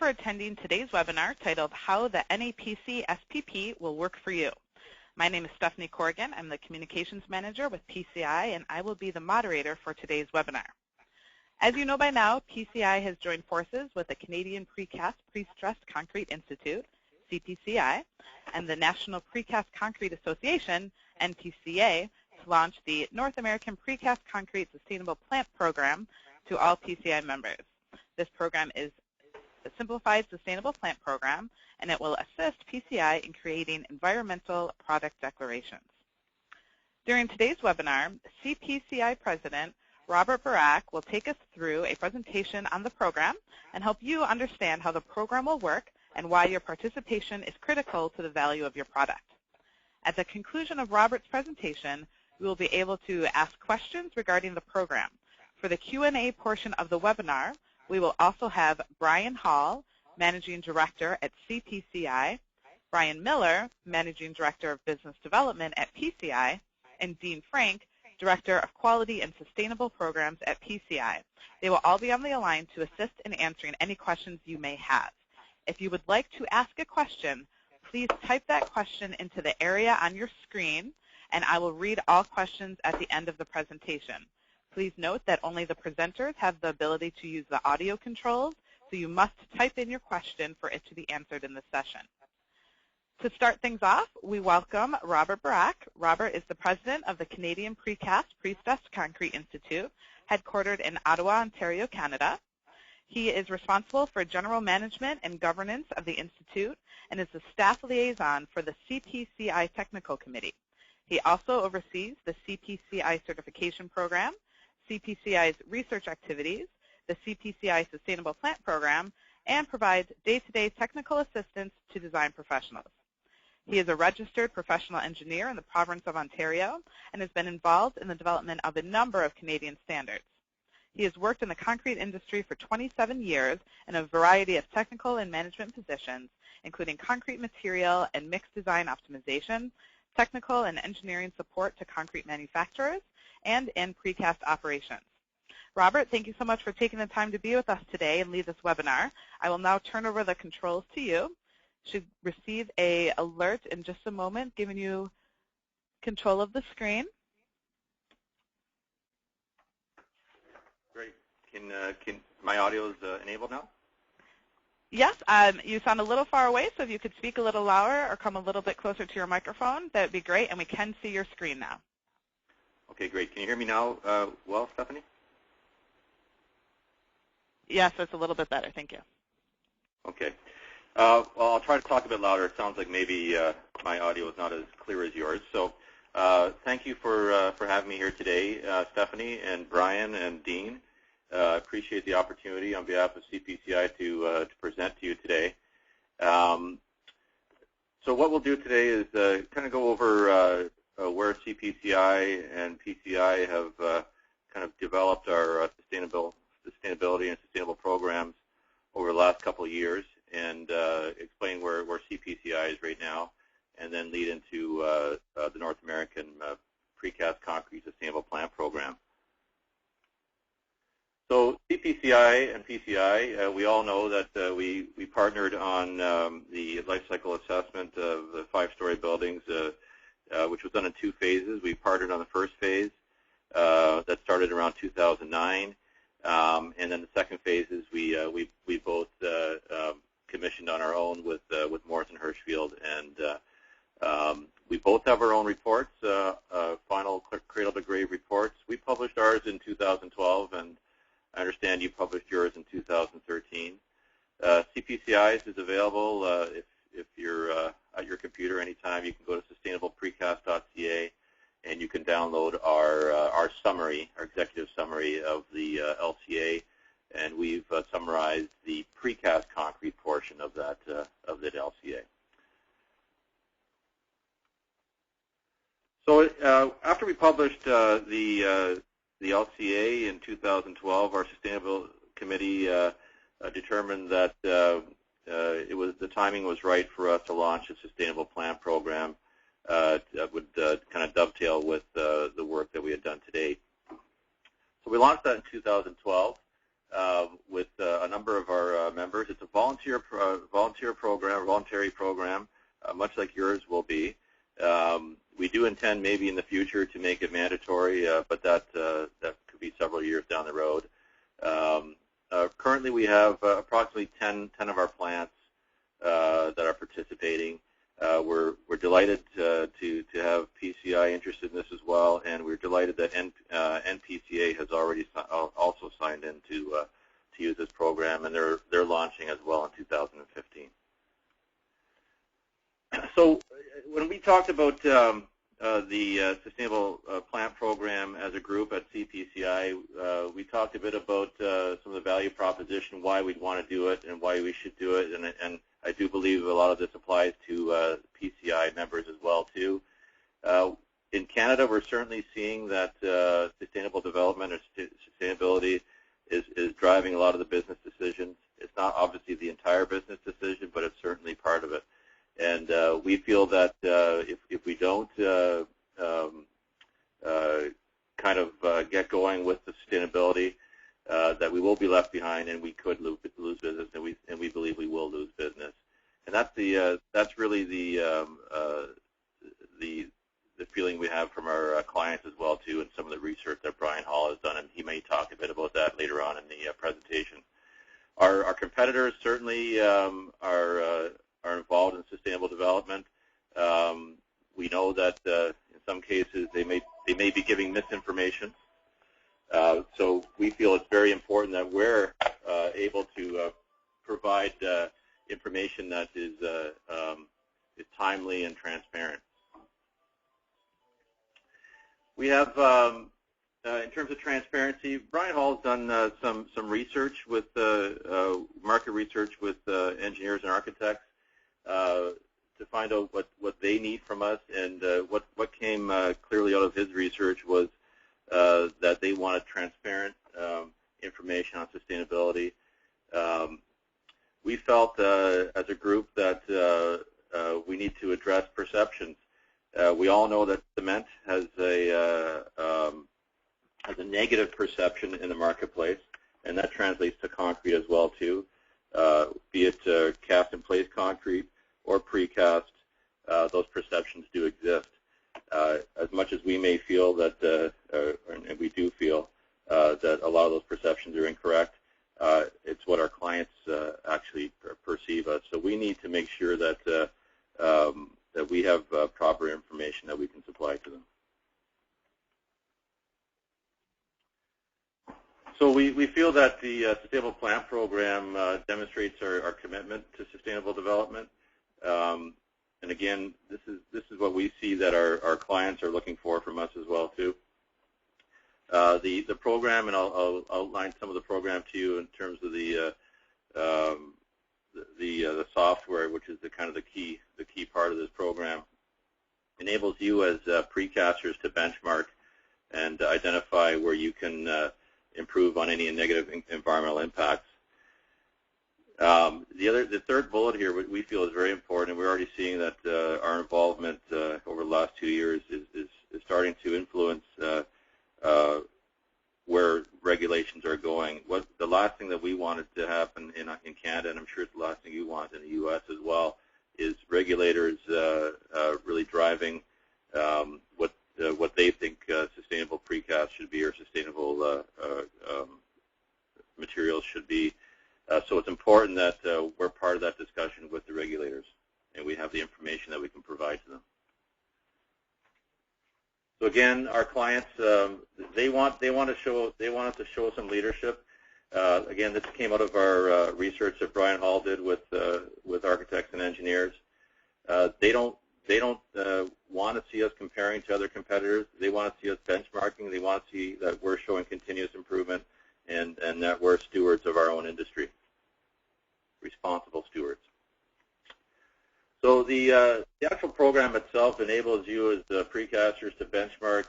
for attending today's webinar titled How the NAPCSPP Will Work for You. My name is Stephanie Corrigan. I'm the Communications Manager with PCI, and I will be the moderator for today's webinar. As you know by now, PCI has joined forces with the Canadian Precast Pre-Stressed Concrete Institute, CPCI, and the National Precast Concrete Association, NPCA, to launch the North American Precast Concrete Sustainable Plant Program to all PCI members. This program is a simplified sustainable plant program, and it will assist PCI in creating environmental product declarations. During today's webinar, CPCI President Robert Barak will take us through a presentation on the program and help you understand how the program will work and why your participation is critical to the value of your product. At the conclusion of Robert's presentation, we will be able to ask questions regarding the program. For the Q&A portion of the webinar, we will also have Brian Hall, Managing Director at CPCI, Brian Miller, Managing Director of Business Development at PCI, and Dean Frank, Director of Quality and Sustainable Programs at PCI. They will all be on the line to assist in answering any questions you may have. If you would like to ask a question, please type that question into the area on your screen, and I will read all questions at the end of the presentation. Please note that only the presenters have the ability to use the audio controls, so you must type in your question for it to be answered in this session. To start things off, we welcome Robert Barak. Robert is the president of the Canadian Precast Pre-Stressed Concrete Institute, headquartered in Ottawa, Ontario, Canada. He is responsible for general management and governance of the Institute and is the staff liaison for the CPCI Technical Committee. He also oversees the CPCI certification program, CPCI's research activities, the CPCI Sustainable Plant Program, and provides day-to-day technical assistance to design professionals. He is a registered professional engineer in the province of Ontario and has been involved in the development of a number of Canadian standards. He has worked in the concrete industry for 27 years in a variety of technical and management positions, including concrete material and mixed design optimization, technical and engineering support to concrete manufacturers, and in precast operations. Robert, thank you so much for taking the time to be with us today and lead this webinar. I will now turn over the controls to you. You should receive an alert in just a moment, giving you control of the screen. Great. Can my audio is enabled now? Yes, you sound a little far away, so if you could speak a little louder or come a little bit closer to your microphone, that would be great, and we can see your screen now. Okay, great. Can you hear me now well, Stephanie? Yes, that's a little bit better. Thank you. Okay. Well, I'll try to talk a bit louder. It sounds like maybe my audio is not as clear as yours. So thank you for having me here today, Stephanie and Brian and Dean. Appreciate the opportunity on behalf of CPCI to present to you today. So what we'll do today is kind of go over where CPCI and PCI have kind of developed our sustainability and sustainable programs over the last couple of years, and explain where CPCI is right now, and then lead into the North American Precast Concrete Sustainable Plant Program. So CPCI and PCI, we all know that we partnered on the life cycle assessment of the 5-story buildings, which was done in 2 phases. We partnered on the first phase that started around 2009, and then the second phase is we both commissioned on our own with Morrison Hershfield, and we both have our own reports, final cradle to grave reports. We published ours in 2012, and I understand you published yours in 2013. CPCI's is available if you're at your computer anytime. You can go to sustainableprecast.ca, and you can download our summary, our executive summary of the LCA, and we've summarized the precast concrete portion of that LCA. So after we published the LCA in 2012, our Sustainable Committee determined that the timing was right for us to launch a sustainable plant program that would kind of dovetail with the work that we had done to date. So we launched that in 2012. with a number of our members. It's a voluntary program, much like yours will be. We do intend maybe in the future to make it mandatory, but that could be several years down the road. Currently, we have approximately 10 of our plants that are participating. We're delighted to have PCI interested in this as well, and we're delighted that NPCA has already also signed in to use this program, and they're launching as well in 2015. So when we talked about the Sustainable Plant Program as a group at CPCI, we talked a bit about some of the value proposition, why we'd want to do it and why we should do it, and I do believe a lot of this applies to PCI members as well too. In Canada, we're certainly seeing that sustainable development or sustainability is driving a lot of the business decisions. It's not obviously the entire business decision, but it's certainly part of it. And we feel that if we don't kind of get going with the sustainability, that we will be left behind, and we could lose business, and we believe we will lose business. And that's really the feeling we have from our clients as well too, and some of the research that Brian Hall has done, and he may talk a bit about that later on in the presentation. Our competitors certainly are involved in sustainable development. We know that in some cases they may be giving misinformation. So we feel it's very important that we're able to provide information that is timely and transparent. We have, in terms of transparency, Brian Hall has done some research with market research with engineers and architects to find out what they need from us, and what came clearly out of his research was that they wanted transparent information on sustainability. We felt as a group that we need to address perceptions. We all know that cement has a negative perception in the marketplace, and that translates to concrete as well too, be it cast-in-place concrete or precast. Those perceptions do exist. As much as we may feel that, and we do feel that a lot of those perceptions are incorrect, it's what our clients actually perceive us. So we need to make sure that that we have proper information that we can supply to them. So we feel that the Sustainable Plant Program demonstrates our commitment to sustainable development. And again, this is what we see that our clients are looking for from us as well too. The program, and I'll outline some of the program to you in terms of the software, which is the key part of this program, enables you as precasters to benchmark and identify where you can improve on any negative environmental impacts. The third bullet here, what we feel is very important, and we're already seeing that our involvement over the last 2 years is starting to influence where regulations are going. The last thing that we wanted to happen in Canada, and I'm sure it's the last thing you want in the U.S. as well, is regulators really driving what they think sustainable precast should be, or sustainable materials should be. So it's important that we're part of that discussion with the regulators, and we have the information that we can provide to them. So again, our clients, they want us to show some leadership. Again, this came out of our research that Brian Hall did with architects and engineers. They don't want to see us comparing to other competitors. They want to see us benchmarking. They want to see that we're showing continuous improvement, and that we're stewards of our own industry, responsible stewards. So the actual program itself enables you as precasters to benchmark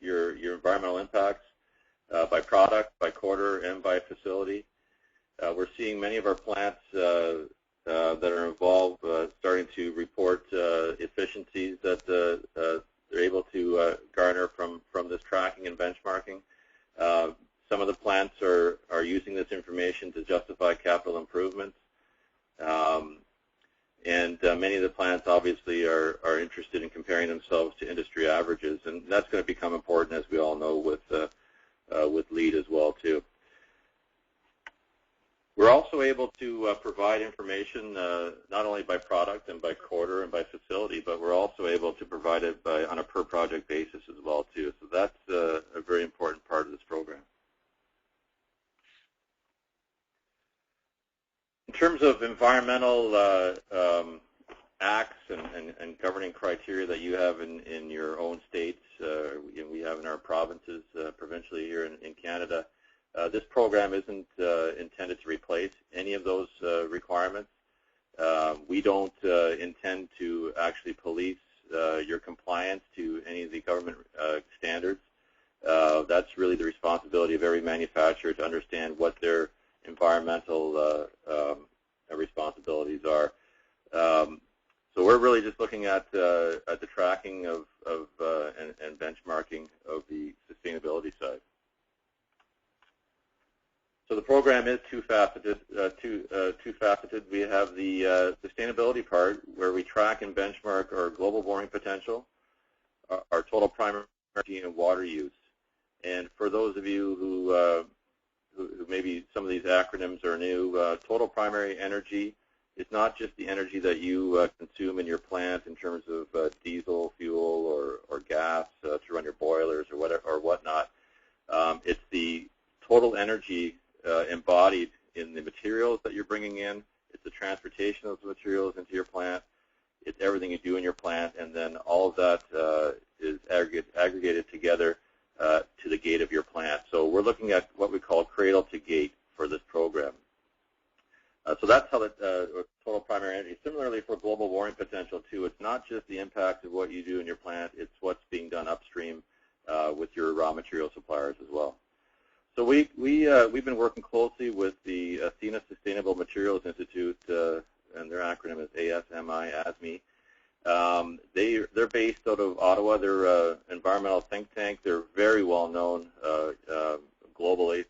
your environmental impacts by product, by quarter, and by facility. We're seeing many of our plants that are involved starting to report efficiencies that they're able to garner from this tracking and benchmarking. Some of the plants are using this information to justify capital improvements. And many of the plants obviously are interested in comparing themselves to industry averages, and that's going to become important, as we all know, with LEED as well too. We're also able to provide information not only by product and by quarter and by facility, but we're also able to provide it on a per project basis as well too. So that's a very important part of this program. In terms of environmental acts and governing criteria that you have in your own states, we have in our provinces, provincially here in Canada, this program isn't intended to replace any of those requirements. We don't intend to actually police your compliance to any of the government standards. That's really the responsibility of every manufacturer to understand what their environmental responsibilities are. So we're really just looking at the tracking of and benchmarking of the sustainability side. So the program is two-faceted. We have the sustainability part, where we track and benchmark our global warming potential, our total primary energy and water use. And for those of you who maybe some of these acronyms are new, total primary energy is not just the energy that you consume in your plant in terms of diesel, fuel, or gas to run your boilers or whatnot. It's the total energy embodied in the materials that you're bringing in. It's the transportation of those materials into your plant. It's everything you do in your plant, and then all of that is aggregated together to the gate of your plant. So we're looking at what we call cradle to gate for this program. So that's how the total primary energy. Similarly, for global warming potential too, it's not just the impact of what you do in your plant, it's what's being done upstream with your raw material suppliers as well. So we've been working closely with the Athena Sustainable Materials Institute, and their acronym is ASMI. They're based out of Ottawa. They're an environmental think tank. They're very well known globally,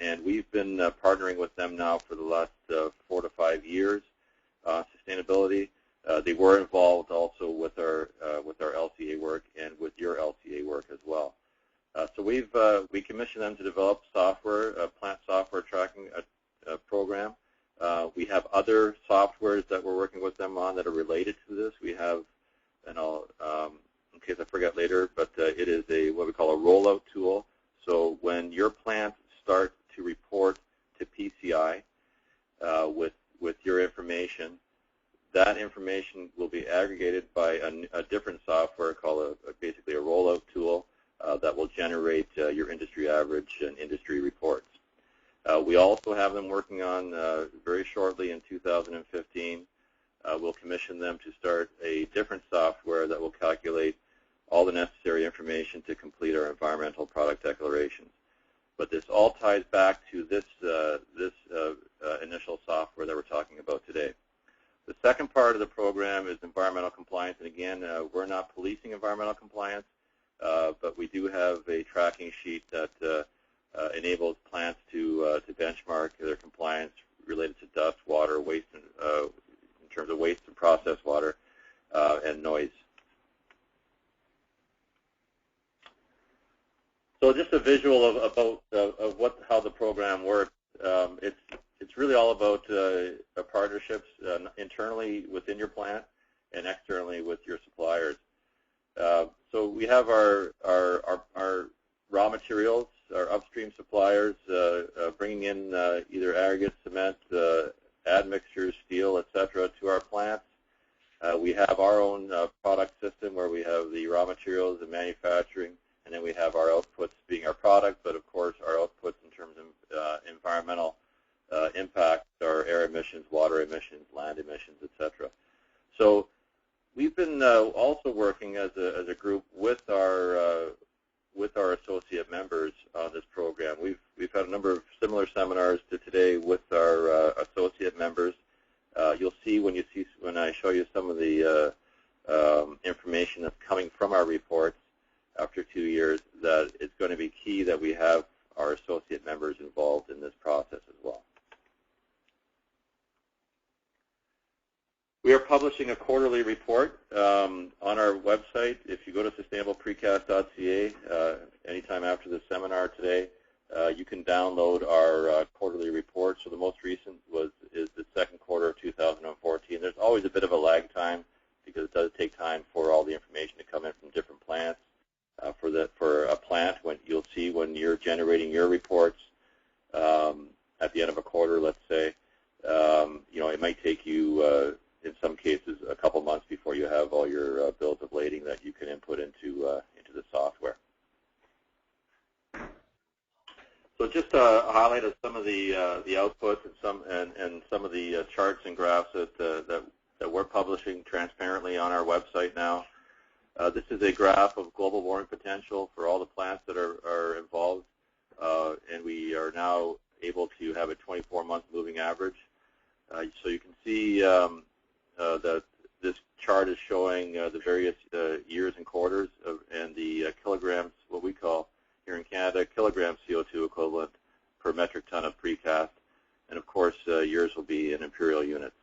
and we've been partnering with them now for the last 4 to 5 years. Sustainability. They were involved also with our LCA work and with your LCA work as well. So we commissioned them to develop software, a plant software tracking program. We have other softwares that we're working with them on that are related to this. We have, and I'll, in case I forget later, but it is what we call a rollout tool. So when your plants start to report to PCI with your information, that information will be aggregated by a different software called basically a rollout tool that will generate your industry average and industry reports. We also have them working on, very shortly in 2015, we'll commission them to start a different software that will calculate all the necessary information to complete our environmental product declarations. But this all ties back to this initial software that we're talking about today. The second part of the program is environmental compliance, and again, we're not policing environmental compliance, but we do have a tracking sheet that enables plants to benchmark their compliance related to dust, water, waste, in terms of waste and processed water, and noise. So just a visual of how the program works. It's really all about partnerships internally within your plant and externally with your suppliers. So we have our raw materials, our upstream suppliers bringing in either aggregate, cement, admixtures, steel, etc. to our plants. We have our own product system where we have the raw materials and manufacturing, and then we have our outputs being our product, but of course our outputs in terms of environmental impact are air emissions, water emissions, land emissions, etc. So we've been also working as a group with our associate members on this program. We've had a number of similar seminars to today with our associate members. You'll see when I show you some of the information that's coming from our reports after 2 years that it's going to be key that we have our associate members involved in this process as well. We are publishing a quarterly report on our website. If you go to sustainableprecast.ca anytime after the seminar today, you can download our quarterly report. So the most recent is the second quarter of 2014. There's always a bit of a lag time because it does take time for all the information to come in from different plants. For a plant, when you'll see when you're generating your reports at the end of a quarter, let's say, it might take you in some cases a couple months before you have all your bills of lading that you can input into the software. So just a highlight of some of the outputs and some of the charts and graphs that we're publishing transparently on our website now. This is a graph of global warming potential for all the plants that are involved, and we are now able to have a 24-month moving average. So you can see that this chart is showing the various years and quarters and the kilograms, what we call here in Canada, kilogram CO2 equivalent per metric ton of precast, and of course yours will be in imperial units.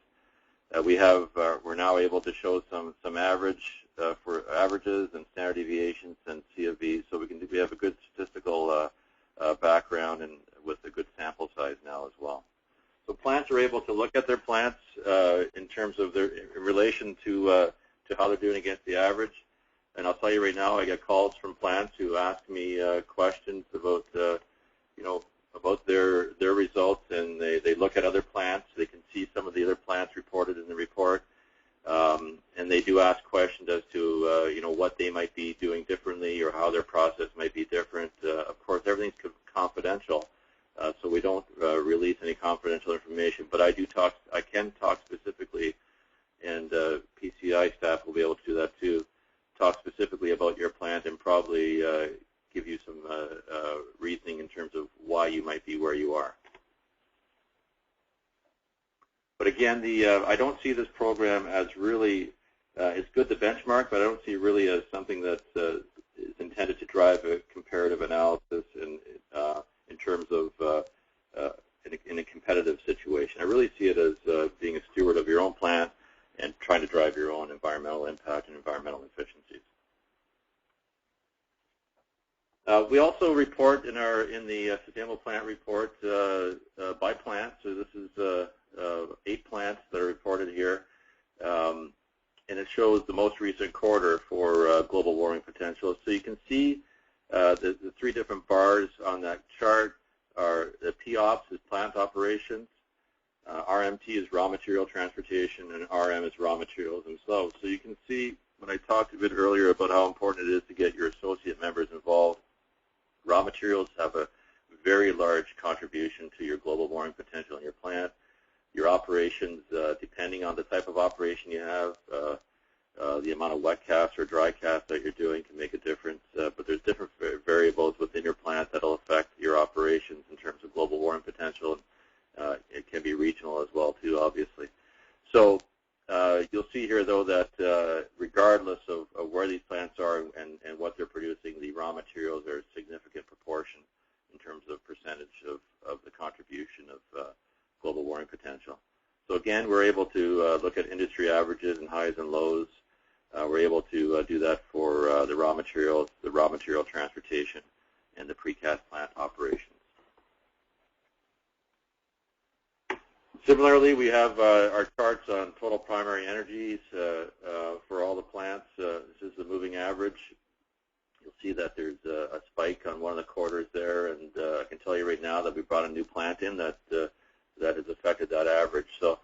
We're now able to show some for averages and standard deviations and CFVs, so we have a good statistical background and with a good sample size now as well. So plants are able to look at their plants in terms of in relation to how they're doing against the average. And I'll tell you right now, I get calls from plants who ask me questions about about their results, and they look at other plants. They can see some of the other plants reported in the report, and they do ask questions as to what they might be doing differently or how their process might be different. Of course, everything's confidential. So we don't release any confidential information, but I can talk specifically, and PCI staff will be able to do that too, talk specifically about your plant and probably give you some reasoning in terms of why you might be where you are. But again, I don't see this program as really, it's good to benchmark, but I don't see really as something that is intended to drive a comparative analysis in terms of in a competitive situation. I really see it as being a steward of your own plant and trying to drive your own environmental impact and environmental efficiencies. We also report in the Sustainable Plant Report by plant. So this is 8 plants that are reported here, and it shows the most recent quarter for global warming potential. So you can see the 3 different bars on that chart are the POPS is plant operations, RMT is raw material transportation, and RM is raw materials themselves. So you can see when I talked a bit earlier about how important it is to get your associate members involved, raw materials have a very large contribution to your global warming potential in your plant. Your operations, depending on the type of operation you have, the amount of wet cast or dry cast that you're doing can make a difference, but there's different variables within your plant that will affect your operations in terms of global warming potential. It can be regional as well too, obviously. So you'll see here though that regardless of where these plants are and what they're producing, the raw materials are a significant proportion in terms of percentage of the contribution of global warming potential. So again, we're able to look at industry averages and highs and lows. We're able to do that for the raw materials, the raw material transportation, and the precast plant operations. Similarly, we have our charts on total primary energies for all the plants. This is the moving average. You'll see that there's a spike on one of the quarters there, and I can tell you right now that we brought a new plant in that has affected that average. So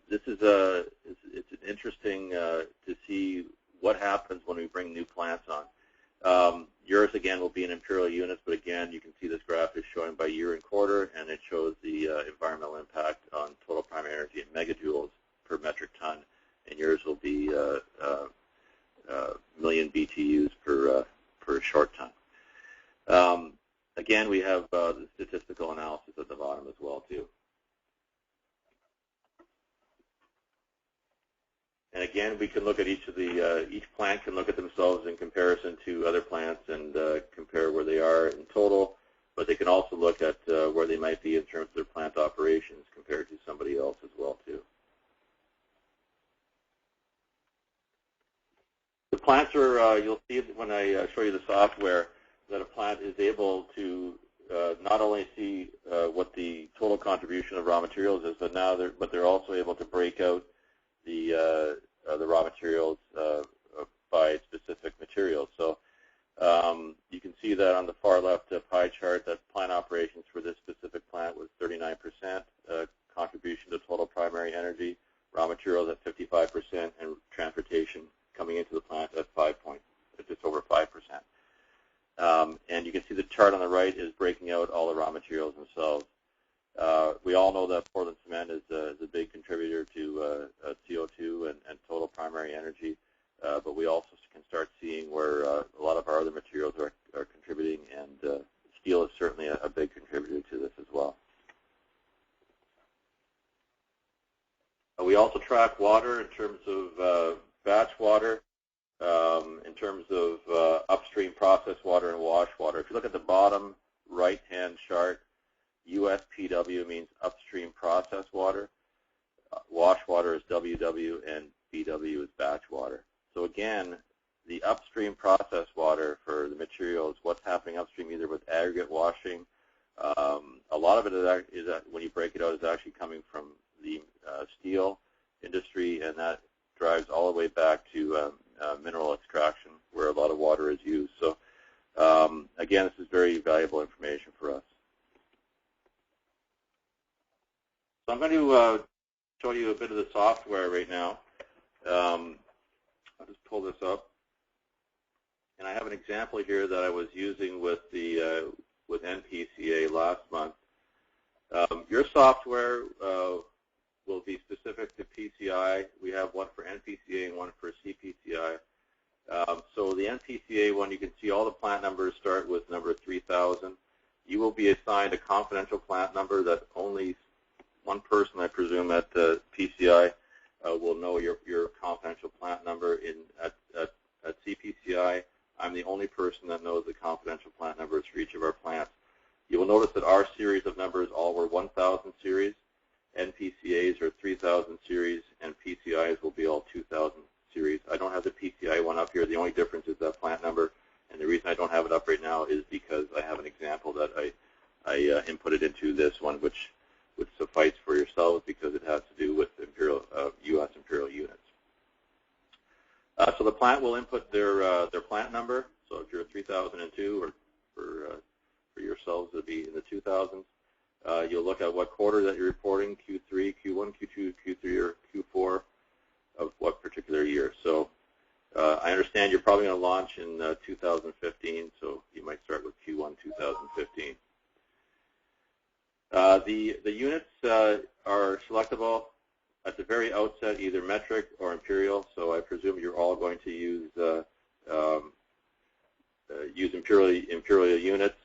this is it's interesting to see what happens when we bring new plants on. Yours again will be in imperial units, but again you can see this graph is showing by year and quarter, and it shows the environmental impact on total primary energy in megajoules per metric ton, and yours will be million BTUs per short ton. Again, we have the statistical analysis at the bottom as well too. And again, we can look at each plant can look at themselves in comparison to other plants and compare where they are in total. but they can also look at where they might be in terms of their plant operations compared to somebody else as well too. The plants are, you'll see when I show you the software, that a plant is able to not only see what the total contribution of raw materials is, but they're also able to break out the raw materials by specific materials. So you can see that on the far left pie chart that plant operations for this specific plant was 39% contribution to total primary energy, raw materials at 55%, and transportation coming into the plant at just over 5%. And you can see the chart on the right is breaking out all the raw materials themselves. We all know that Portland cement is a big contributor to CO2 and total primary energy, but we also can start seeing where a lot of our other materials are contributing, and steel is certainly a big contributor to this as well. We also track water in terms of batch water, in terms of upstream processed water and wash water. If you look at the bottom right-hand chart, USPW means upstream processed water, wash water is WW, and BW is batch water. So again, the upstream processed water for the materials, what's happening upstream either with aggregate washing, a lot of it is when you break it out, is actually coming from the steel industry, and that drives all the way back to mineral extraction, where a lot of water is used. So again, this is very valuable information for us. So I'm going to show you a bit of the software right now. I'll just pull this up, and I have an example here that I was using with the with NPCA last month. Your software will be specific to PCI. We have one for NPCA and one for CPCI. So the NPCA one, you can see all the plant numbers start with number 3000. You will be assigned a confidential plant number that only one person, I presume, at PCI will know your confidential plant number. At CPCI, I'm the only person that knows the confidential plant numbers for each of our plants. You will notice that our series of numbers all were 1000 series. NPCAs are 3000 series, and PCIs will be all 2000 series. I don't have the PCI one up here. The only difference is that plant number, and the reason I don't have it up right now is because I have an example that I inputted into this one, which would suffice for yourselves because it has to do with imperial, U.S. imperial units. So the plant will input their plant number. So if you're 3002, or for yourselves, it'll be in the 2000s. You'll look at what quarter that you're reporting, Q3, Q1, Q2, Q3, or Q4 of what particular year. So I understand you're probably going to launch in 2015, so you might start with Q1 2015. The units are selectable at the very outset, either metric or imperial, so I presume you're all going to use imperial units.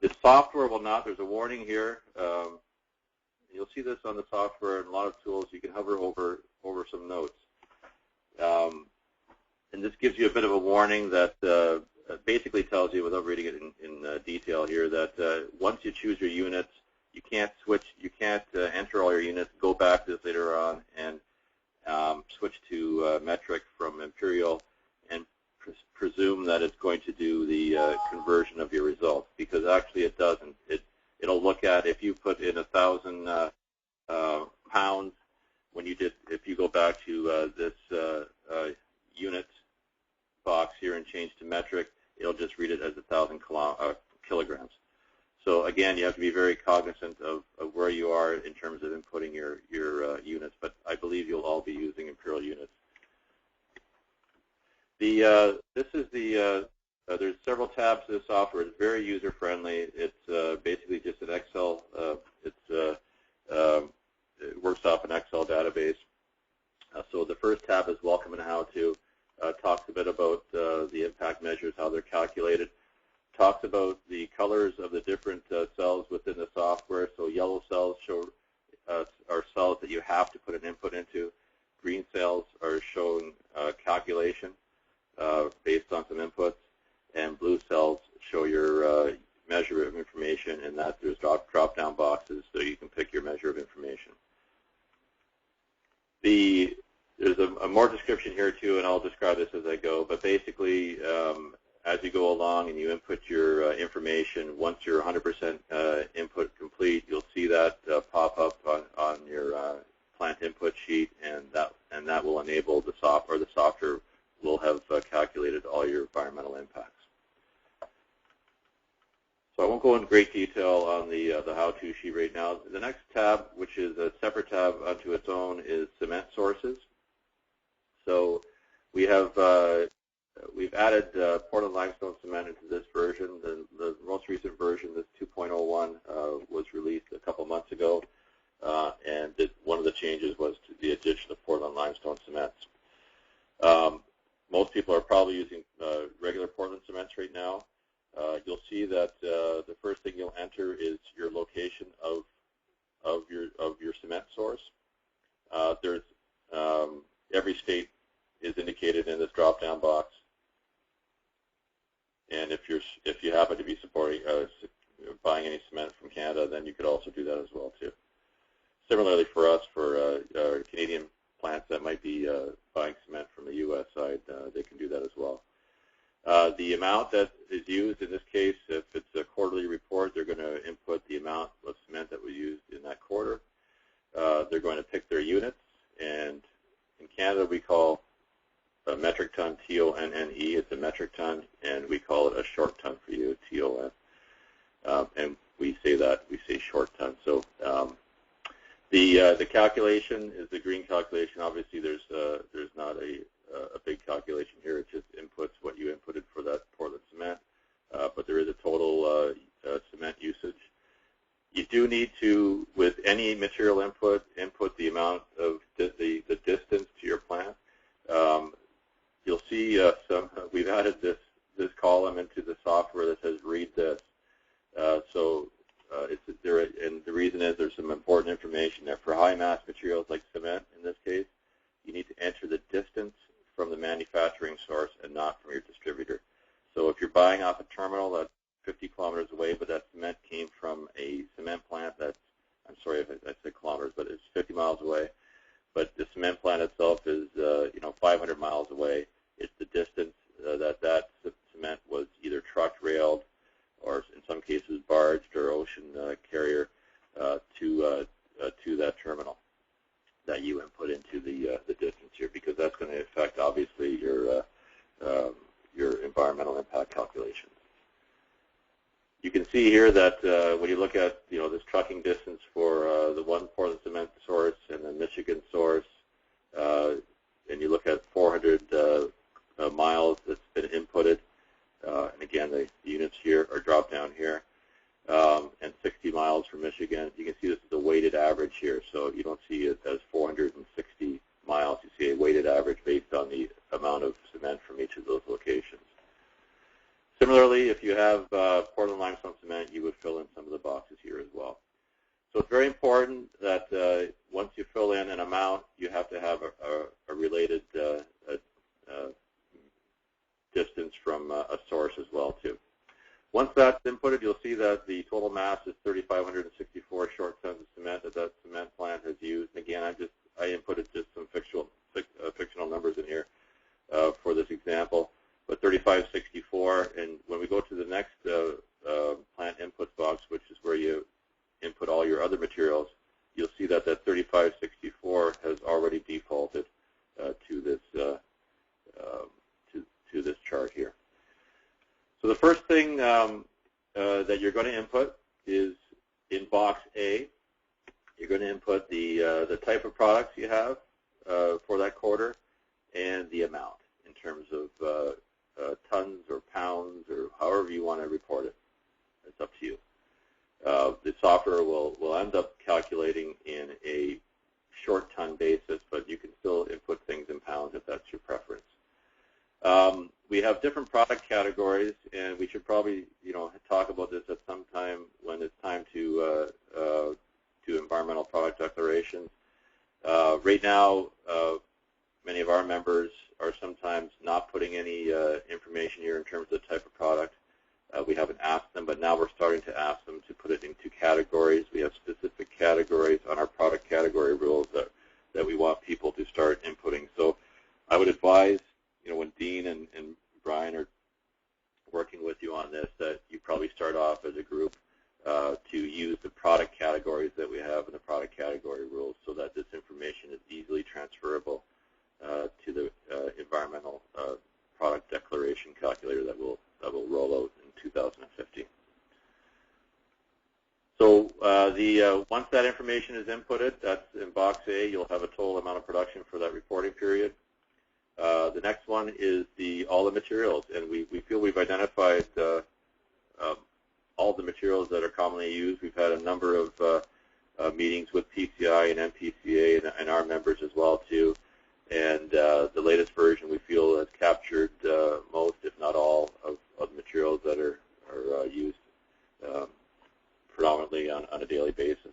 The software will not. There's a warning here. You'll see this on the software and a lot of tools. You can hover over some notes. And this gives you a bit of a warning that basically tells you, without reading it in detail here, that once you choose your units, you can't switch. You can't enter all your units, go back to this later on, and switch to metric from imperial and presume that it's going to do the conversion of your results, because actually it doesn't. It'll look at, if you put in 1,000 pounds, when you did, if you go back to this unit box here and change to metric, it'll just read it as 1,000 kilograms. So again, you have to be very cognizant of where you are in terms of inputting your units, but I believe you'll all be using imperial units. This is there's several tabs to the software. It's very user-friendly. It's basically just an Excel. It works off an Excel database. So the first tab is Welcome and How To. Talks a bit about the impact measures, how they're calculated. Talks about the colors of the different cells within the software. So yellow cells are cells that you have to put an input into. Green cells are showing calculation based on some inputs, and blue cells show your measure of information drop-down boxes so you can pick your measure of information. There's a more description here too, and I'll describe this as I go, but basically as you go along and you input your information, once you're 100% input complete, you'll see that pop up on your plant input sheet, and that will enable the software will have calculated all your environmental impacts. So I won't go into great detail on the how-to sheet right now. The next tab, which is a separate tab unto its own, is cement sources. So we have we've added Portland limestone cement into this version. The most recent version, this 2.01, was released a couple months ago, and one of the changes was to the addition of Portland limestone cements. Most people are probably using regular Portland cements right now. You'll see that the first thing you'll enter is your location of your cement source. There's every state is indicated in this drop-down box, and if you happen to be supporting buying any cement from Canada, then you could also do that as well too. Similarly for us, for Canadian plants that might be buying cement from the U.S. side, they can do that as well. The amount that is used in this case, if it's a quarterly report, they're going to input the amount of cement that was used in that quarter. They're going to pick their units, and in Canada we call a metric ton T-O-N-N-E. It's a metric ton, and we call it a short ton for you, T-O-N. And we say short ton. So the calculation is the green calculation. Obviously, there's not a big calculation here. It just inputs what you inputted for that Portland cement, but there is a total cement usage. You do need to, with any material input the amount of the distance to your plant. You'll see we've added this column into the software that says read this. It's there, and the reason is there's some important information there. For high mass materials like cement, in this case, you need to enter the distance from the manufacturing source and not from your distributor. So if you're buying off a terminal that's 50 kilometers away, but that cement came from a cement plant that's, I'm sorry if I said kilometers, but it's 50 miles away, but the cement plant itself is 500 miles away. It's the distance that cement was either trucked, railed, or in some cases barged or ocean carrier to that terminal that you input into the distance here, because that's going to affect obviously your environmental impact calculations. You can see here that when you look at this trucking distance for the one Portland cement source and the Michigan source, and you look at 400 miles that's been inputted, and again the units here are dropped down here, and 60 miles from Michigan. You can see this is a weighted average here, so you don't see it as 460 miles. You see a weighted average based on the amount of cement from each of those locations. Similarly, if you have Portland limestone cement, you would fill in some of the boxes here as well. So it's very important that once you fill in an amount, you have to have a related distance from a source as well too. Once that's inputted, you'll see that the total mass is 3,564 short tons of cement that cement plant has used. And again, I inputted just some fictional numbers in here for this example, but 3,564. And when we go to the next plant input box, which is where you input all your other materials, you'll see that 3,564 has already defaulted to this to this chart here. So the first thing that you're going to input is in box A. You're going to input the type of products you have for that quarter and the amount in terms of tons or pounds or however you want to report it. It's up to you. The software will end up calculating in a short ton basis, but you can still input things in pounds if that's your preference. We have different product categories, and we should probably talk about this at some time when it's time to do environmental product declarations. Right now, many of our members are sometimes not putting any information here in terms of the type of product. We haven't asked them, but now we're starting to ask them to put it into So once that information is inputted, that's in box A, you'll have a total amount of production for that reporting period. The next one is all the materials, and we feel we've identified all the materials that are commonly used. We've had a number of meetings with PCI and NPCA and our members as well too. And the latest version we feel has captured most, if not all, of the materials that are used predominantly on a daily basis.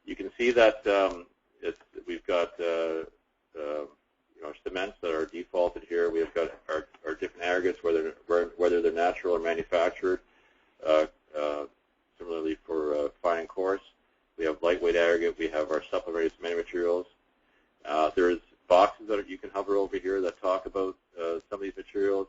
You can see that we've got our cements that are defaulted here. We've got our different aggregates, whether they're natural or manufactured. Similarly for fine and coarse, we have lightweight aggregate. We have our supplementary cement materials. There's boxes that you can hover over here that talk about some of these materials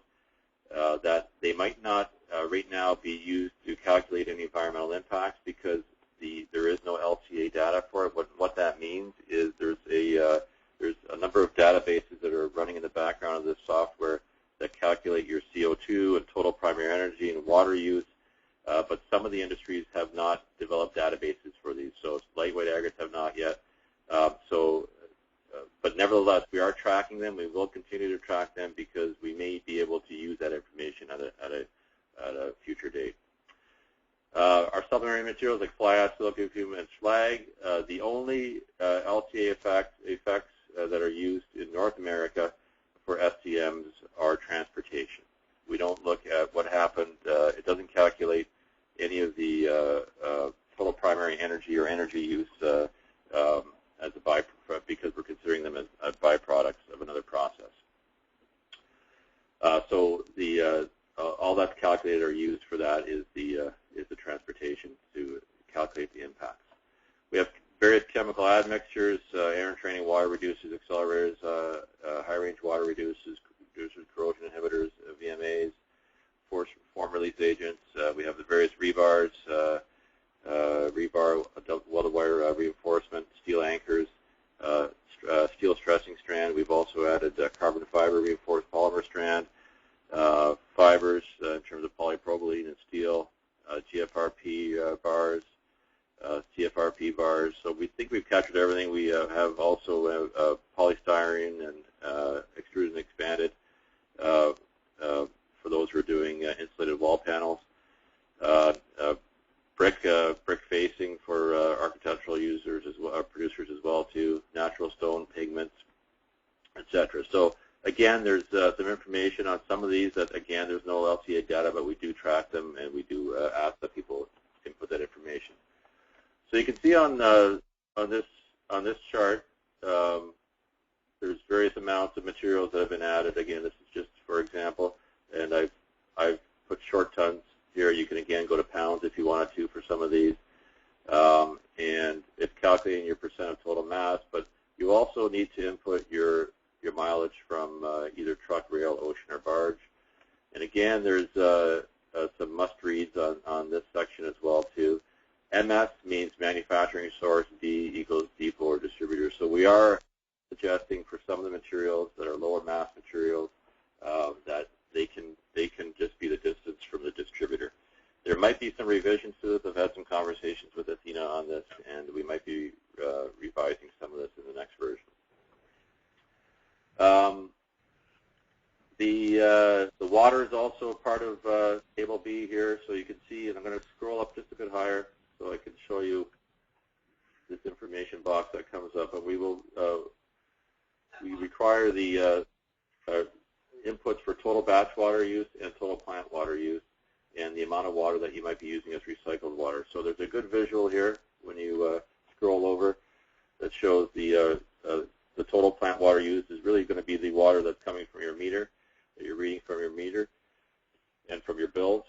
that they might not right now be used to calculate any environmental impacts because there is no LCA data for it. What that means is there's a number of databases that are running in the background of this software that calculate your CO2 and total primary energy and water use, but some of the industries have not developed databases for these. So lightweight aggregates have not yet. But nevertheless, we are tracking them. We will continue to track them because we may be able to use that information at a future date. Our supplementary materials like fly ash, silica, bitumen, and slag, the only LCA effects that are used in North America for SCMs are transportation. We don't look at what happened. It doesn't calculate any of the total primary energy or energy use as a byproduct because we're considering them as byproducts of another process. So all that's calculated or used for that is the transportation to calculate the impacts. We have various chemical admixtures, air and training water reducers, accelerators, high-range water reducers, corrosion inhibitors, VMAs, form release agents. We have the various rebars, rebar, welded wire reinforcement, steel anchors, steel stressing strand. We've also added carbon fiber reinforced polymer strand, fibers in terms of polypropylene and steel, GFRP bars, CFRP bars. So we think we've captured everything. We have also polystyrene and extruded and expanded for those who are doing insulated wall panels. Brick facing for architectural users as well, producers as well too. Natural stone pigments, etc. So again, there's some information on some of these that again there's no LCA data, but we do track them and we do ask that people input that information. So you can see on this chart, there's various amounts of materials that have been added. Again, this is just for example, and I've put short tons here. You can again go to pounds if you wanted to for some of these, and it's calculating your percent of total mass. But you also need to input your mileage from either truck, rail, ocean, or barge. And again, there's some must-reads on this section as well too. MS means manufacturing source, D equals depot or distributor. So we are suggesting for some of the materials that are lower mass materials that they can just be the distance from the distributor. There might be some revisions to this. I've had some conversations with Athena on this, and we might be revising some of this in the next version. The water is also a part of table B here, so you can see, and I'm going to scroll up just a bit higher so I can show you this information box that comes up. And we require the inputs for total batch water use and total plant water use and the amount of water that you might be using as recycled water. So there's a good visual here when you scroll over that shows the total plant water used is really going to be the water that's coming from your meter, that you're reading from your meter and from your bills.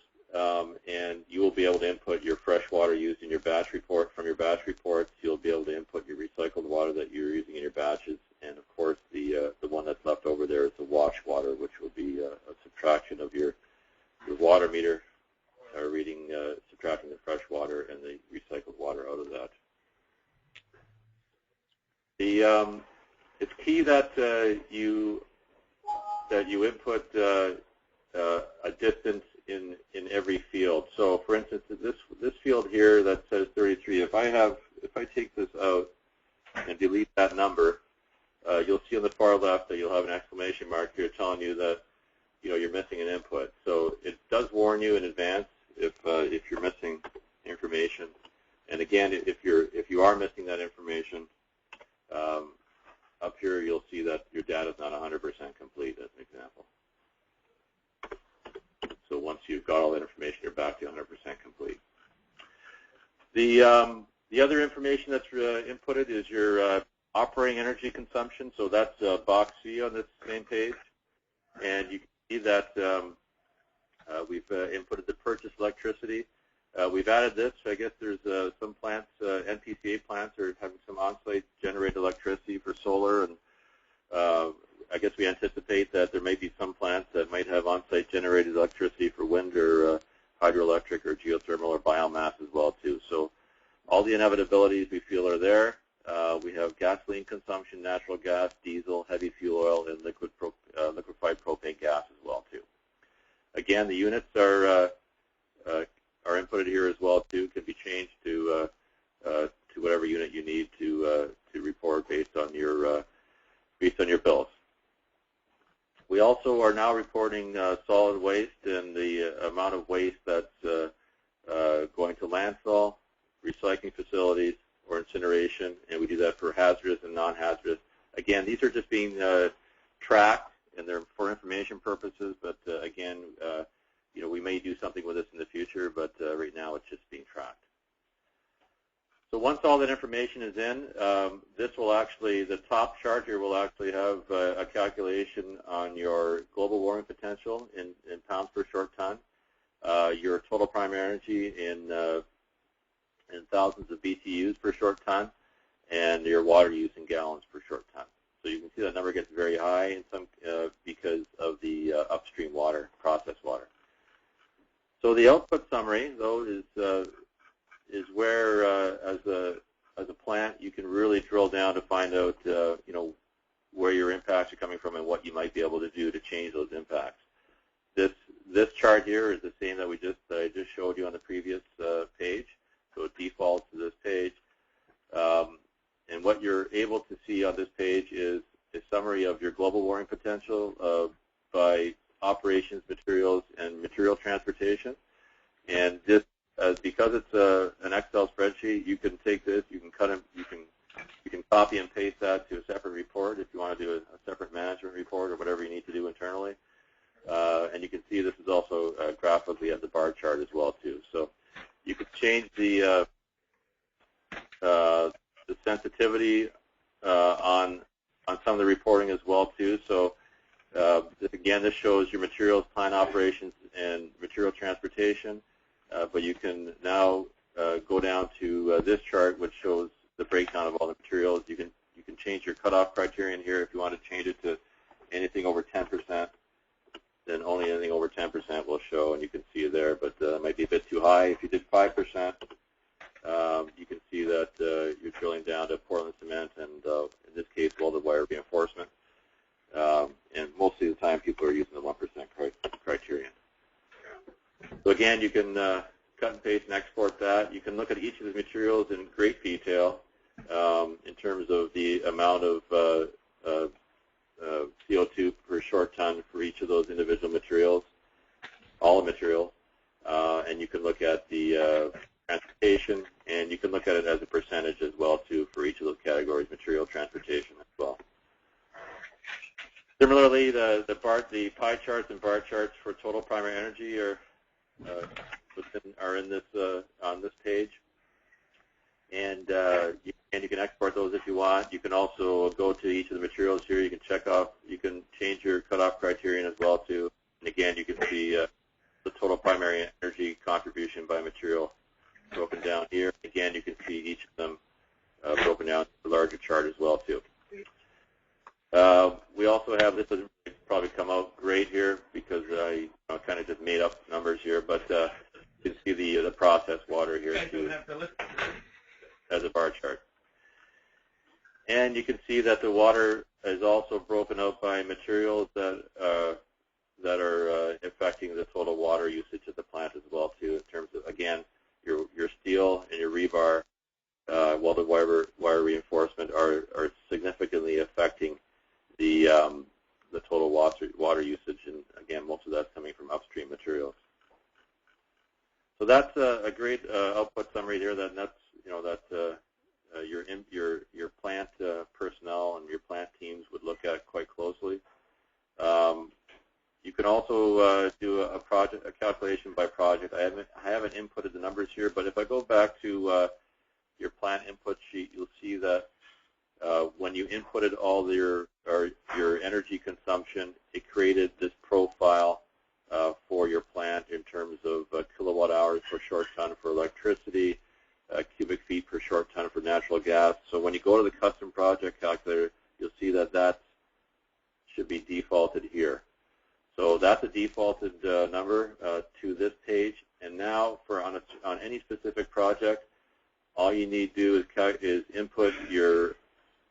And you will be able to input your fresh water used in your batch report. From your batch reports, you'll be able to input your recycled water that you're using in your batches. And of course, the one that's left over there is the wash water, which will be a subtraction of your water meter, reading, subtracting the fresh water and the recycled water out of that. It's key that you input a distance in every field. So, for instance, this field here that says 33, if I take this out and delete that number, you'll see on the far left that you'll have an exclamation mark here telling you that you're missing an input. So it does warn you in advance if you're missing information. And again, if you are missing that information, up here you'll see that your data is not 100% complete, as an example. So once you've got all that information, you're back to 100% complete. The other information that's inputted is your operating energy consumption. So that's box C on this same page. And you can see that we've inputted the purchased electricity. We've added this. I guess there's some plants, NPCA plants, are having some on-site generated electricity for solar, and I guess we anticipate that there may be some plants that might have on-site generated electricity for wind or hydroelectric or geothermal or biomass as well too. So all the inevitabilities we feel are there. We have gasoline consumption, natural gas, diesel, heavy fuel oil, and liquefied propane gas as well too. Again, the units are inputted here as well too. Can be changed to whatever unit you need to report based on your bills. We also are now reporting solid waste and the amount of waste that's going to landfill, recycling facilities, or incineration, and we do that for hazardous and non-hazardous. Again, these are just being tracked, and they're for information purposes, but again, we may do something with this in the future, but right now it's just being tracked. So once all that information is in, this will actually, the top chart here will actually have a calculation on your global warming potential in pounds per short ton, your total primary energy in thousands of BTUs per short ton, and your water use in gallons per short ton. So you can see that number gets very high in some because of the upstream water, processed water. So the output summary, though, is where, as a plant, you can really drill down to find out, where your impacts are coming from and what you might be able to do to change those impacts. This chart here is the same that I just showed you on the previous page. So it defaults to this page. And what you're able to see on this page is a summary of your global warming potential by operations, materials, and material transportation. And this, because it's an Excel spreadsheet, you can take this, you can cut it, you can copy and paste that to a separate report if you want to do a separate management report or whatever you need to do internally. And you can see this is also graphically as a bar chart as well too. So you could change the sensitivity on some of the reporting as well too. So again, this shows your materials, plant operations, and material transportation. But you can now go down to this chart, which shows the breakdown of all the materials. You can change your cutoff criterion here if you want to change it to anything over 10%. Then only anything over 10% will show, and you can see it there. But it might be a bit too high. If you did 5%, you can see that you're drilling down to Portland cement and, in this case, welded wire reinforcement. And most of the time, people are using the 1% criterion. So again, you can cut and paste and export that. You can look at each of the materials in great detail in terms of the amount of CO2 per short ton for each of those individual materials, all the materials. And you can look at the transportation, and you can look at it as a percentage as well too for each of those categories, material, transportation as well. Similarly, the pie charts and bar charts for total primary energy are in this on this page, and you can export those if you want. You can also go to each of the materials here. You can check off. You can change your cutoff criterion as well too. And again, you can see the total primary energy contribution by material broken down here. Again, you can see each of them broken down to a larger chart as well too. We also have, this has probably come out great here because I kind of just made up numbers here, but you can see the processed water here too as a bar chart. And you can see that the water is also broken out by materials that that are affecting the total water usage of the plant as well too, in terms of, again, your steel and your rebar, welded wire reinforcement are significantly affecting the total water usage, and again, most of that's coming from upstream materials. So that's a great output summary there. That's your plant personnel and your plant teams would look at quite closely. You can also do a calculation by project. I haven't inputted the numbers here, but if I go back to your plant input sheet, you'll see that when you inputted all your energy consumption, it created this profile for your plant in terms of kilowatt hours per short ton for electricity, cubic feet per short ton for natural gas. So when you go to the custom project calculator, you'll see that that should be defaulted here. So that's a defaulted number to this page. And now for on any specific project, all you need to do is input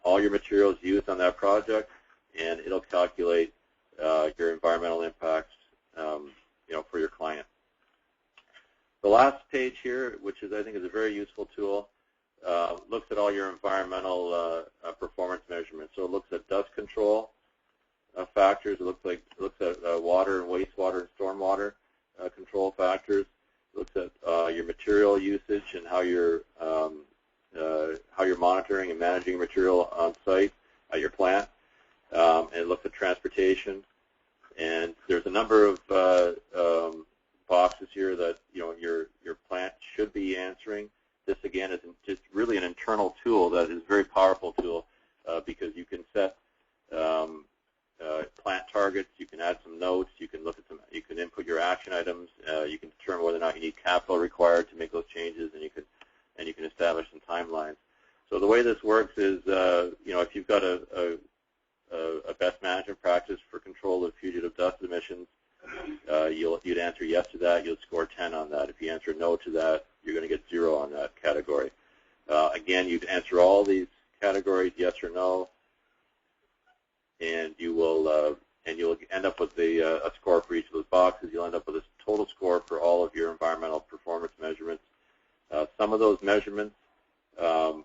all your materials used on that project, and it'll calculate your environmental impacts, for your client. The last page here, which I think is a very useful tool, looks at all your environmental performance measurements. So it looks at dust control factors. It looks at water and wastewater and stormwater control factors. It looks at your material usage and how you're monitoring and managing material on site at your plant. And it looks at transportation. And there's a number of boxes here that your plant should be answering. This again is just really an internal tool that is a very powerful tool because you can set plant targets, you can add some notes, you can you can input your action items, you can determine whether or not you need capital required to make those changes, and you can establish some timelines. So the way this works is, if you've got a best management practice for control of fugitive dust emissions, you'd answer yes to that, you'll score 10 on that. If you answer no to that, you're going to get 0 on that category. Again, you'd answer all these categories, yes or no, and you'll end up with a score for each of those boxes. You'll end up with a total score for all of your environmental performance measurements. Some of those measurements are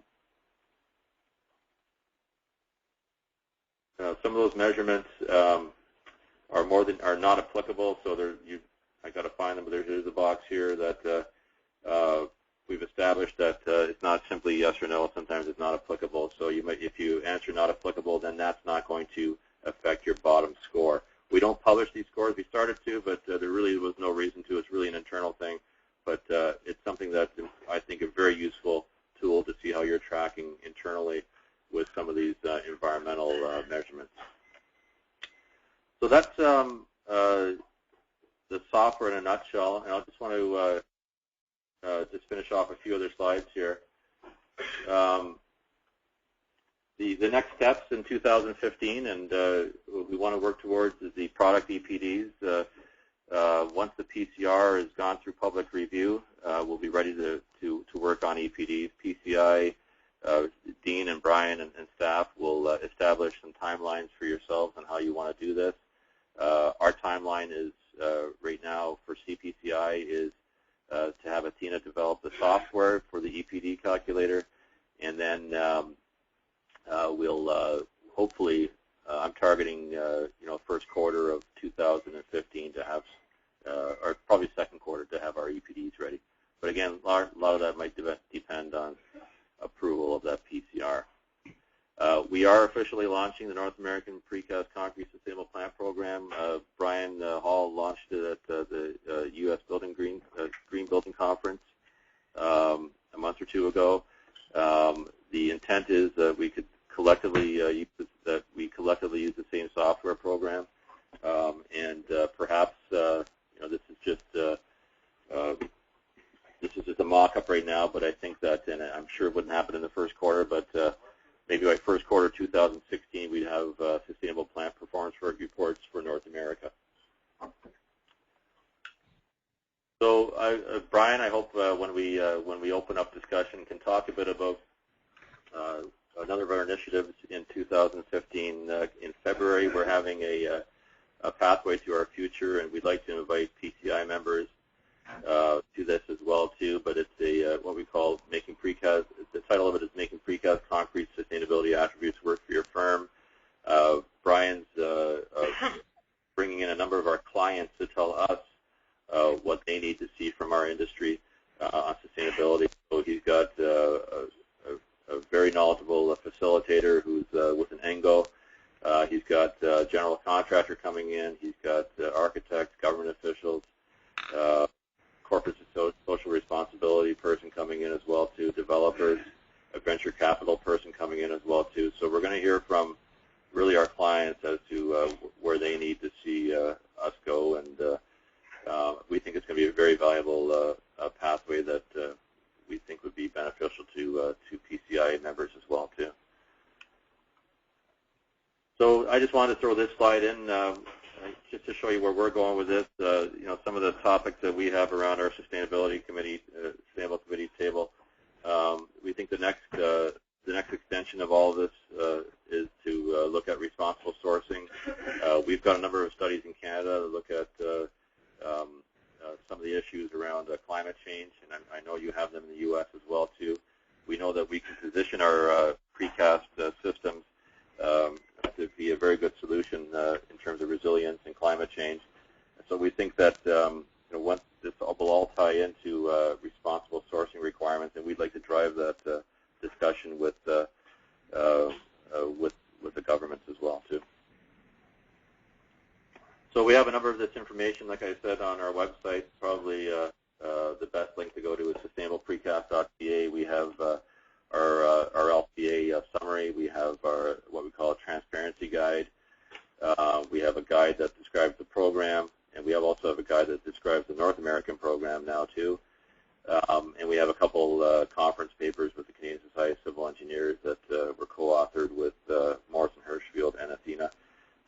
not applicable. So I got to find them. But there's a box here that we've established that it's not simply yes or no. Sometimes it's not applicable. So if you answer not applicable, then that's not going to affect your bottom score. We don't publish these scores. We started to, but there really was no reason to. It's really an internal thing. But it's something that's, I think, a very useful tool to see how you're tracking internally with some of these environmental measurements. So that's the software in a nutshell. And I just want to just finish off a few other slides here. The next steps in 2015, and we want to work towards, is the product EPDs. Once the PCR has gone through public review, we'll be ready to work on EPDs. PCI, Dean and Brian and staff will establish some timelines for yourselves on how you want to do this. Our timeline is right now for CPCI is to have Athena develop the software for the EPD calculator, and then we'll hopefully, I'm targeting first quarter of 2015 to have, or probably second quarter to have our EPDs ready. But again, a lot of that might depend on approval of that PCR. We are officially launching the North American Precast Concrete Sustainable Plant Program. Brian Hall launched it at the U.S. Green Building Conference a month or two ago. The intent is that we could collectively use the same software program, and perhaps this is just a mock-up right now. But I think that, and I'm sure it wouldn't happen in the first quarter, but maybe by first quarter 2016, we'd have sustainable plant performance reports for North America. So, Brian, I hope when we open up discussion, can talk a bit about another of our initiatives in 2015. In February, we're having a pathway to our future, and we'd like to invite PCI members to this as well too. But it's a what we call making precast. The title of it is Making Precast Concrete Sustainability Attributes Work for Your Firm. Brian's bringing in a number of our clients to tell us what they need to see from our industry on sustainability. So he's got a very knowledgeable facilitator who's with an ENGO. He's got a general contractor coming in. He's got architects, government officials, corporate social responsibility person coming in as well too, developers, a venture capital person coming in as well too. So we're going to hear from really our clients as to where they need to see us go, and we think it's going to be a very valuable pathway that we think would be beneficial to PCI members as well too. So I just wanted to throw this slide in just to show you where we're going with this. You know, some of the topics that we have around our sustainability committee, table. We think the next extension of all of this is to look at responsible sourcing. We've got a number of studies in Canada that look at some of the issues around climate change, and I know you have them in the U.S. as well too. We know that we can position our precast systems to be a very good solution in terms of resilience and climate change. And so we think that once this will all tie into responsible sourcing requirements, and we'd like to drive that discussion with the governments as well too. So we have a number of this information, like I said, on our website. Probably the best link to go to is sustainableprecast.ca. We have our LPA summary. We have our what we call a transparency guide. We have a guide that describes the program, and we also have a guide that describes the North American program now too. And we have a couple conference papers with the Canadian Society of Civil Engineers that were co-authored with Morrison Hershfield and Athena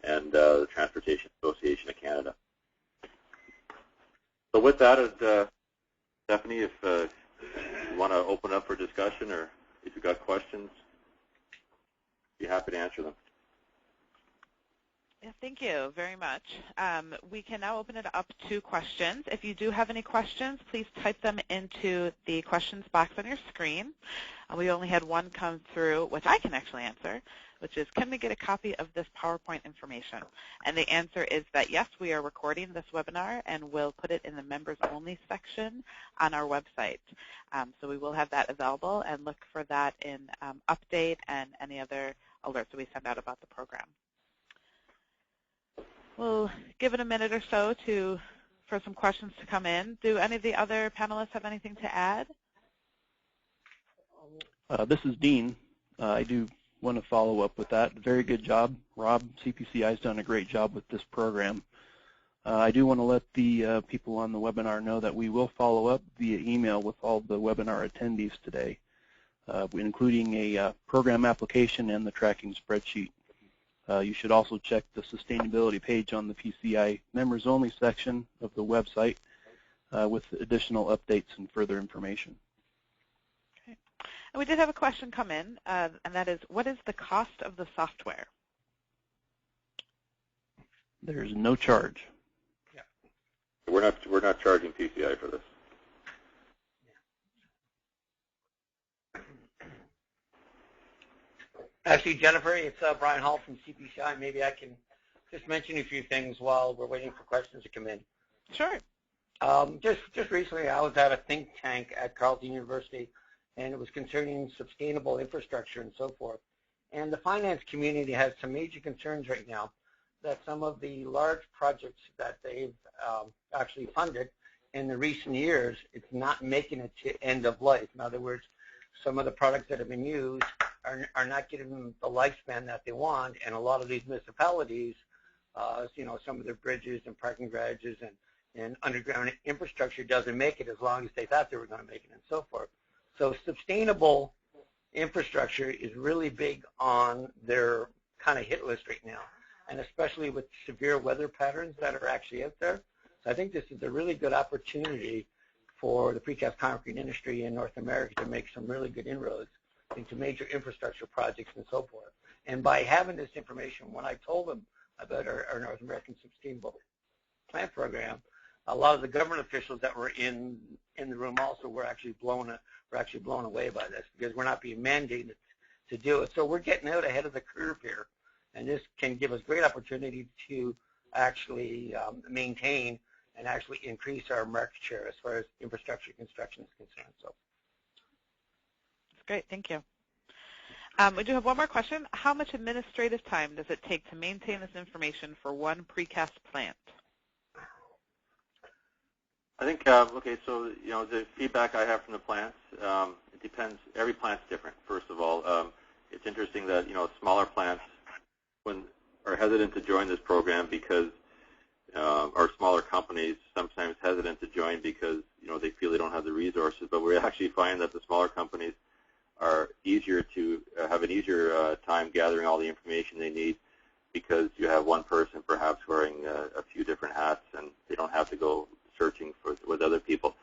and the Transportation Association of Canada. So with that, Stephanie, if you want to open up for discussion, or if you've got questions, I'd be happy to answer them. Yeah, thank you very much. We can now open it up to questions. If you do have any questions, please type them into the questions box on your screen. We only had one come through, which I can actually answer, which is, can we get a copy of this PowerPoint information? And the answer is that yes, we are recording this webinar, and we'll put it in the members only section on our website. So we will have that available, and look for that in update and any other alerts that we send out about the program. We'll give it a minute or so for some questions to come in. Do any of the other panelists have anything to add? This is Dean. I do want to follow up with that. Very good job, Rob. CPCI has done a great job with this program. I do want to let the people on the webinar know that we will follow up via email with all the webinar attendees today, including a program application and the tracking spreadsheet. You should also check the sustainability page on the PCI members only section of the website with additional updates and further information. Okay. And we did have a question come in, and that is, what is the cost of the software? There's no charge. Yeah. We're not charging PCI for this. Actually, Jennifer, it's Brian Hall from CPCI. Maybe I can just mention a few things while we're waiting for questions to come in. Sure. Just recently, I was at a think tank at Carleton University, and it was concerning sustainable infrastructure and so forth. And the finance community has some major concerns right now that some of the large projects that they've actually funded in the recent years, it's not making it to end of life. In other words, some of the products that have been used are not getting them the lifespan that they want, and a lot of these municipalities, some of their bridges and parking garages and underground infrastructure doesn't make it as long as they thought they were going to make it and so forth. So sustainable infrastructure is really big on their kind of hit list right now, and especially with severe weather patterns that are actually out there. So I think this is a really good opportunity for the precast concrete industry in North America to make some really good inroads into major infrastructure projects and so forth. And by having this information, when I told them about our North American Sustainable Plant Program, a lot of the government officials that were in the room also were actually blown away by this, because we're not being mandated to do it. So we're getting out ahead of the curve here, and this can give us great opportunity to actually maintain and actually increase our market share as far as infrastructure construction is concerned. So that's great. Thank you. We do have one more question. How much administrative time does it take to maintain this information for one precast plant? I think, okay, so, the feedback I have from the plants, it depends. Every plant's different, first of all. It's interesting that, smaller plants are hesitant to join this program because our smaller companies sometimes hesitant to join because, they feel they don't have the resources. But we actually find that the smaller companies are easier to have an easier time gathering all the information they need, because you have one person perhaps wearing a few different hats, and they don't have to go searching with other people.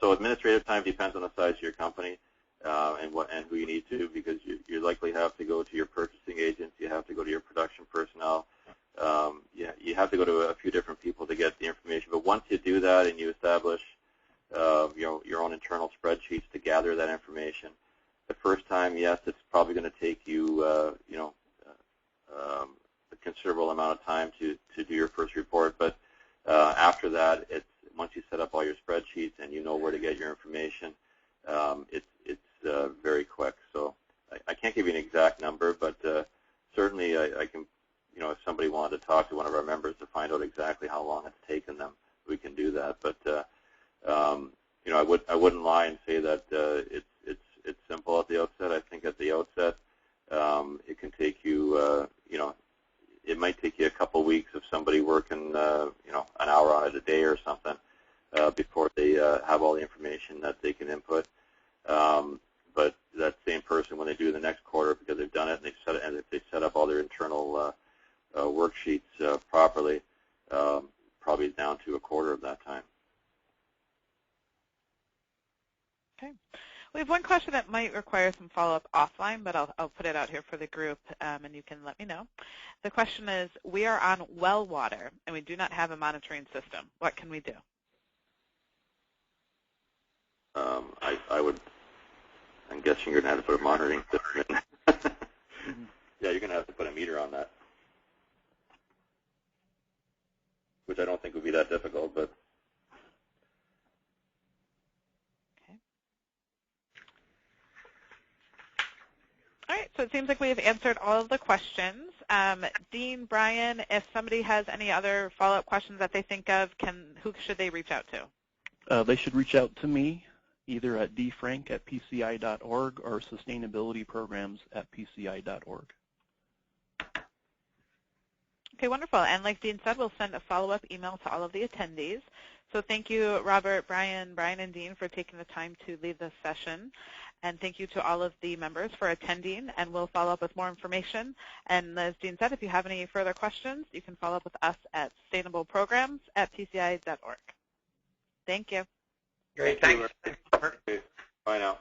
So administrative time depends on the size of your company and who you need to, because you likely have to go to your purchasing agents, you have to go to your production personnel, you have to go to a few different people to get the information. But once you do that and you establish your own internal spreadsheets to gather that information, the first time, yes, it's probably going to take you a considerable amount of time to do your first report. But after that, once you set up all your spreadsheets and you know where to get your information, it's very quick. So I can't give you an exact number, but certainly I can, if somebody wanted to talk to one of our members to find out exactly how long it's taken them, we can do that. But I wouldn't lie and say that it's simple at the outset. I think at the outset, it can take you, it might take you a couple weeks of somebody working, an hour on it a day or something before they have all the information that they can input. But that same person, when they do the next quarter, because they've done it and if they set up all their internal worksheets properly, probably down to a quarter of that time. Okay. We have one question that might require some follow-up offline, but I'll put it out here for the group, and you can let me know. The question is, we are on well water, and we do not have a monitoring system. What can we do? I'm guessing you're going to have to put a monitoring system in. Yeah, you're going to have to put a meter on that, which I don't think would be that difficult, but. All right, so it seems like we have answered all of the questions. Dean, Brian, if somebody has any other follow-up questions that they think of, who should they reach out to? They should reach out to me, either at dfrank@pci.org or sustainabilityprograms@pci.org. Okay, wonderful. And like Dean said, we'll send a follow-up email to all of the attendees. So thank you, Robert, Brian, and Dean, for taking the time to lead this session. And thank you to all of the members for attending, and we'll follow up with more information. And as Dean said, if you have any further questions, you can follow up with us at sustainableprograms@pci.org. Thank you. Great, thanks. Bye now.